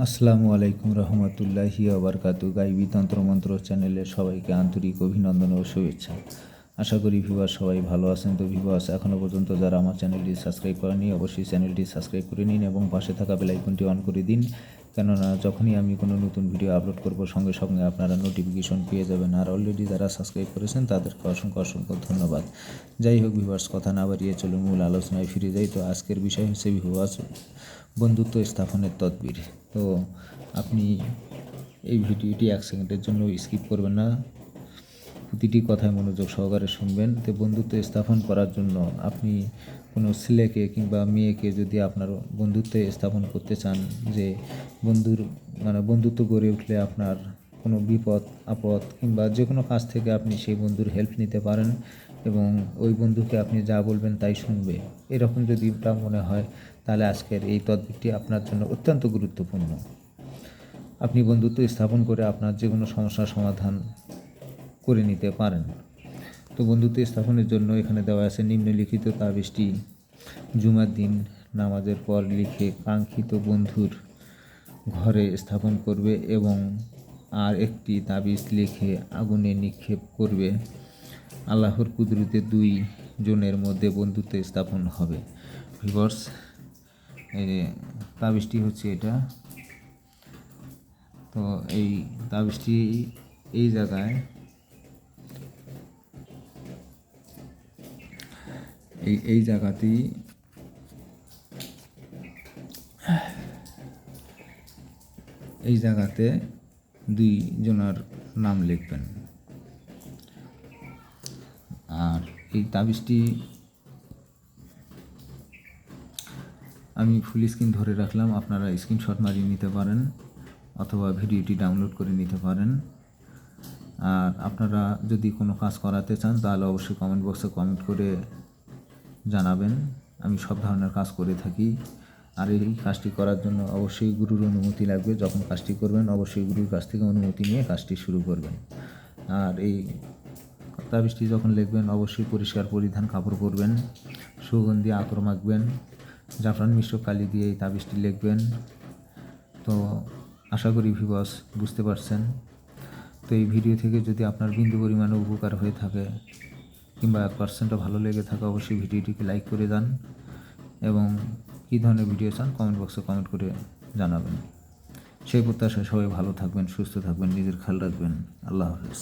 আসসালামু আলাইকুম রহমতুল্লাহি আবরকাতু। গাইবি তন্ত্রমন্ত্র চ্যানেলে সবাইকে আন্তরিক অভিনন্দন ও শুভেচ্ছা। আশা করি ভিউয়ার্স সবাই ভালো আছেন। তো ভিউয়ার্স এখনও পর্যন্ত যারা আমার চ্যানেলটি সাবস্ক্রাইব করেনি অবশ্যই চ্যানেলটি সাবস্ক্রাইব করে নিন এবং পাশে থাকা বেল আইকনটি অন করে দিন, কেননা যখনই আমি কোনো নতুন ভিডিও আপলোড করব সঙ্গে সঙ্গে আপনারা নোটিফিকেশন পেয়ে যাবেন। আর অলরেডি যারা সাবস্ক্রাইব করেছেন তাদেরকে অসংখ্য অসংখ্য ধন্যবাদ। যাই হোক ভিউয়ার্স, কথা না বাড়িয়ে চলুন মূল আলোচনায় ফিরে যাই। তো আজকের বিষয় হচ্ছে ভিউয়ার্স বন্ধুত্ব স্থাপনের তদবির। তো আপনি এই ভিডিওটি 1 সেকেন্ডের জন্য স্কিপ করবেন না, প্রতিটি কথায় মনোযোগ সহকারে শুনবেন। তো বন্ধুত্ব স্থাপন করার জন্য আপনি কোনো ছেলেকে কিংবা মেয়েকে যদি আপনার বন্ধুত্বে স্থাপন করতে চান, যে বন্ধুত্ব গড়ে উঠলে আপনার কোনো বিপদ আপদ কিংবা যে কোনো কাজ থেকে আপনি সেই বন্ধুর হেল্প নিতে পারেন এবং ওই বন্ধুকে আপনি যা বলবেন তাই শুনবে, এরকম যদি তা মনে হয় তাহলে আজকের এই তদবিরটি আপনার জন্য অত্যন্ত গুরুত্বপূর্ণ। আপনি বন্ধুত্ব স্থাপন করে আপনার যে কোনো সমস্যার সমাধান করে নিতে পারেন। তো বন্ধুত্ব স্থাপনের জন্য এখানে দেওয়া আছে নিম্নলিখিত তাবিজটি জুমার দিন নামাজের পর লিখে কাঙ্ক্ষিত বন্ধুর ঘরে স্থাপন করবে এবং আর একটি তাবিজ লিখে আগুনে নিক্ষেপ করবে। আল্লাহর কুদরতে 2 জনের মধ্যে বন্ধুত্ব স্থাপন হবে। ভিউয়ার্স, এই তাবিজটি হচ্ছে এটা। তো এই তাবিজটি এই জায়গায় এই জায়গাতেই এই জায়গাতে 2 জনের নাম লিখবেন। আর এই তাবিজটি আমি ফুল স্ক্রিন ধরে রাখলাম, আপনারা স্ক্রিনশট মারিয়ে নিতে পারেন অথবা ভিডিওটি ডাউনলোড করে নিতে পারেন। আর আপনারা যদি কোনো কাজ করাতে চান তাহলে অবশ্যই কমেন্ট বক্সে কমেন্ট করে জানাবেন। আমি সব ধরনের কাজ করে থাকি। আর এই কাজটি করার জন্য অবশ্যই গুরুর অনুমতি লাগবে। যখন কাজটি করবেন অবশ্যই গুরুর কাছ থেকে অনুমতি নিয়ে কাজটি শুরু করবেন। আর এই তাবিজটি যখন লিখবেন অবশ্যই পরিষ্কার পরিধান কাপড় পরবেন, সুগন্ধি আতর মাখবেন, জাফরান মিশ্র কালি দিয়ে এই তাবিজটি লিখবেন। তো আশা করি ভিউয়ার্স বুঝতে পারছেন। তো এই ভিডিও থেকে যদি আপনার বিন্দু পরিমাণে উপকার হয়ে থাকে কিংবা 1%ও ভালো লেগে থাকে অবশ্যই ভিডিওটিকে লাইক করে দেন এবং কী ধরনের ভিডিও চান কমেন্ট বক্সে কমেন্ট করে জানাবেন। সেই প্রত্যাশায় সবাই ভালো থাকবেন, সুস্থ থাকবেন, নিজের খেয়াল রাখবেন। আল্লাহ হাফেজ।